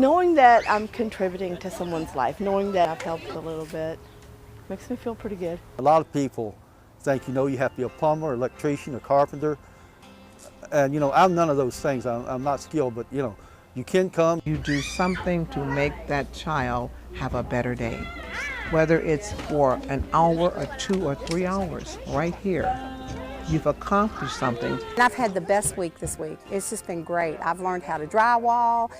Knowing that I'm contributing to someone's life, knowing that I've helped a little bit, makes me feel pretty good. A lot of people think, you have to be a plumber, electrician, or carpenter. And, I'm none of those things. I'm not skilled, but, you can come. You do something to make that child have a better day. Whether it's for an hour or 2 or 3 hours, right here, you've accomplished something. And I've had the best week this week. It's just been great. I've learned how to drywall.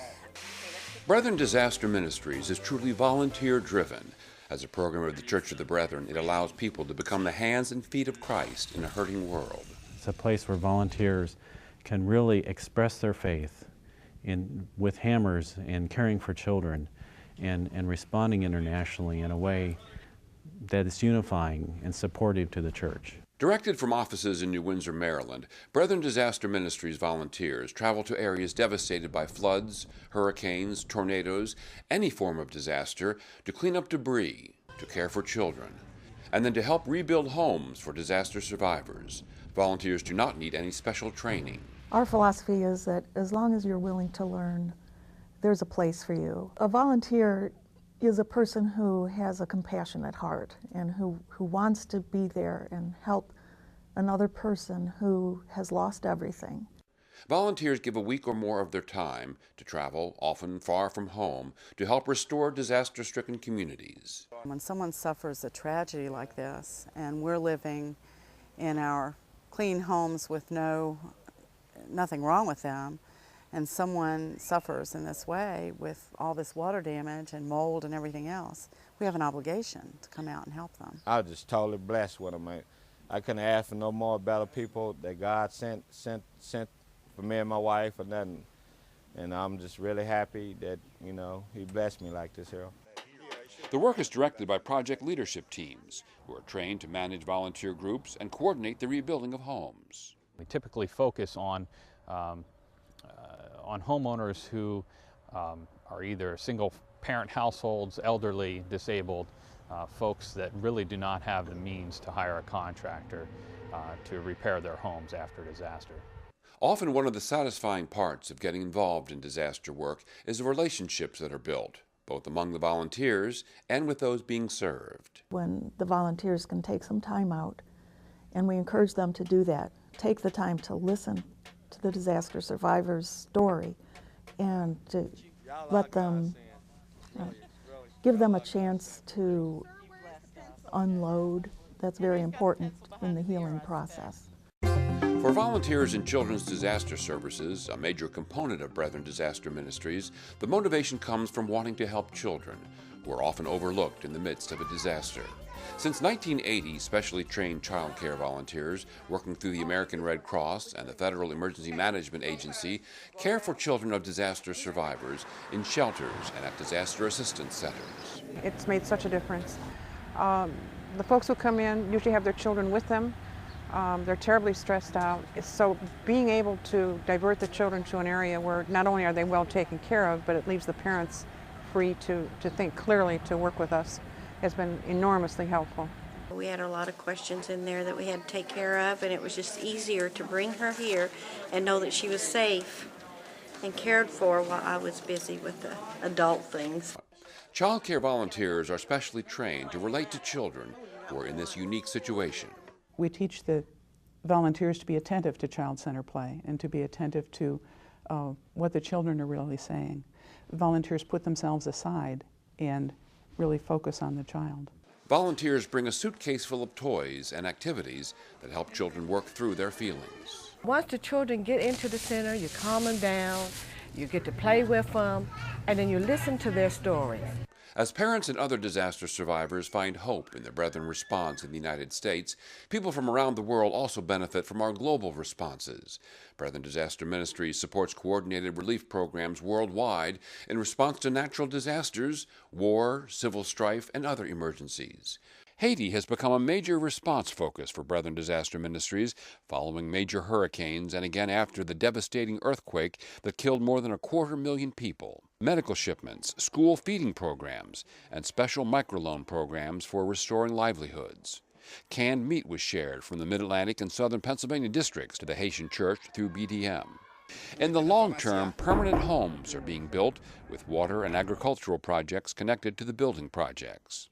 Brethren Disaster Ministries is truly volunteer-driven. As a program of the Church of the Brethren, it allows people to become the hands and feet of Christ in a hurting world. It's a place where volunteers can really express their faith with hammers and caring for children and responding internationally in a way that is unifying and supportive to the church. Directed from offices in New Windsor, Maryland, Brethren Disaster Ministries volunteers travel to areas devastated by floods, hurricanes, tornadoes, any form of disaster to clean up debris, to care for children, and then to help rebuild homes for disaster survivors. Volunteers do not need any special training. Our philosophy is that as long as you're willing to learn, there's a place for you. A volunteer is a person who has a compassionate heart and who wants to be there and help another person who has lost everything. Volunteers give a week or more of their time to travel, often far from home, to help restore disaster-stricken communities. When someone suffers a tragedy like this, and we're living in our clean homes with nothing wrong with them, and someone suffers in this way with all this water damage and mold and everything else, we have an obligation to come out and help them. I was just totally blessed with them. I couldn't ask for no more better people that God sent for me and my wife or nothing. And I'm just really happy that, He blessed me like this here. The work is directed by project leadership teams who are trained to manage volunteer groups and coordinate the rebuilding of homes. We typically focus on homeowners who are either single-parent households, elderly, disabled, folks that really do not have the means to hire a contractor to repair their homes after disaster. Often one of the satisfying parts of getting involved in disaster work is the relationships that are built, both among the volunteers and with those being served. When the volunteers can take some time out, and we encourage them to do that, take the time to listen to the disaster survivor's story and to let them, give them a chance to unload. That's very important in the healing process. For volunteers in Children's Disaster Services, a major component of Brethren Disaster Ministries, the motivation comes from wanting to help children, who are often overlooked in the midst of a disaster. Since 1980, specially trained child care volunteers working through the American Red Cross and the Federal Emergency Management Agency care for children of disaster survivors in shelters and at disaster assistance centers. It's made such a difference. The folks who come in usually have their children with them. They're terribly stressed out. So being able to divert the children to an area where not only are they well taken care of, but it leaves the parents free to think clearly, to work with us, has been enormously helpful. We had a lot of questions in there that we had to take care of, and it was just easier to bring her here and know that she was safe and cared for while I was busy with the adult things. Child care volunteers are specially trained to relate to children who are in this unique situation. We teach the volunteers to be attentive to child-centered play and to be attentive to what the children are really saying. Volunteers put themselves aside and really focus on the child. Volunteers bring a suitcase full of toys and activities that help children work through their feelings. Once the children get into the center, you calm them down, you get to play with them, and then you listen to their stories. As parents and other disaster survivors find hope in the Brethren response in the United States, people from around the world also benefit from our global responses. Brethren Disaster Ministries supports coordinated relief programs worldwide in response to natural disasters, war, civil strife, and other emergencies. Haiti has become a major response focus for Brethren Disaster Ministries following major hurricanes and again after the devastating earthquake that killed more than 250,000 people. Medical shipments, school feeding programs, and special microloan programs for restoring livelihoods. Canned meat was shared from the Mid-Atlantic and Southern Pennsylvania districts to the Haitian Church through BDM. In the long term, permanent homes are being built with water and agricultural projects connected to the building projects.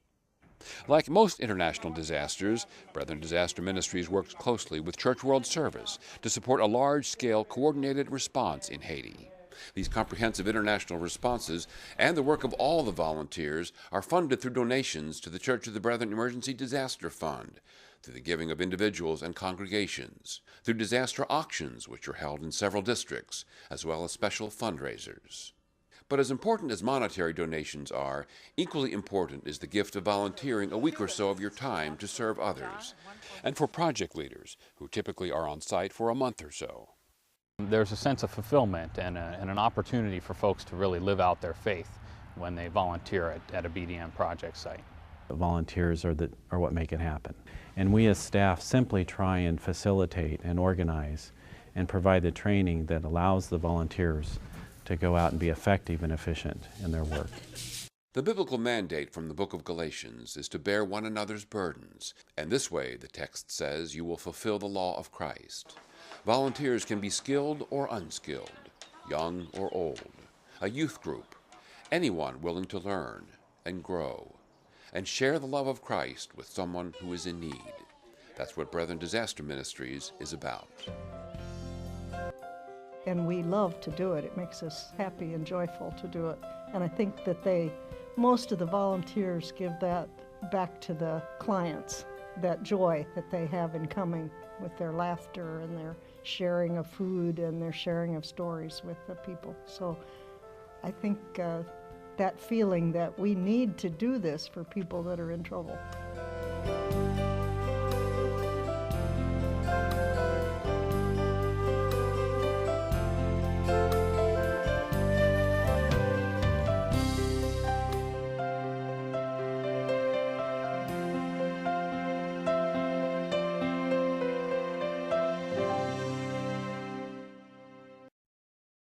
Like most international disasters, Brethren Disaster Ministries works closely with Church World Service to support a large-scale coordinated response in Haiti. These comprehensive international responses and the work of all the volunteers are funded through donations to the Church of the Brethren Emergency Disaster Fund, through the giving of individuals and congregations, through disaster auctions which are held in several districts, as well as special fundraisers. But as important as monetary donations are, equally important is the gift of volunteering a week or so of your time to serve others, and for project leaders, who typically are on site for a month or so. There's a sense of fulfillment and an opportunity for folks to really live out their faith when they volunteer at a BDM project site. The volunteers are what make it happen. And we as staff simply try and facilitate and organize and provide the training that allows the volunteers to go out and be effective and efficient in their work. The biblical mandate from the book of Galatians is to bear one another's burdens, and this way, the text says, you will fulfill the law of Christ. Volunteers can be skilled or unskilled, young or old, a youth group, anyone willing to learn and grow, and share the love of Christ with someone who is in need. That's what Brethren Disaster Ministries is about. And we love to do it. It makes us happy and joyful to do it. And I think that most of the volunteers give that back to the clients, that joy that they have in coming with their laughter and their sharing of food and their sharing of stories with the people. So I think that feeling that we need to do this for people that are in trouble.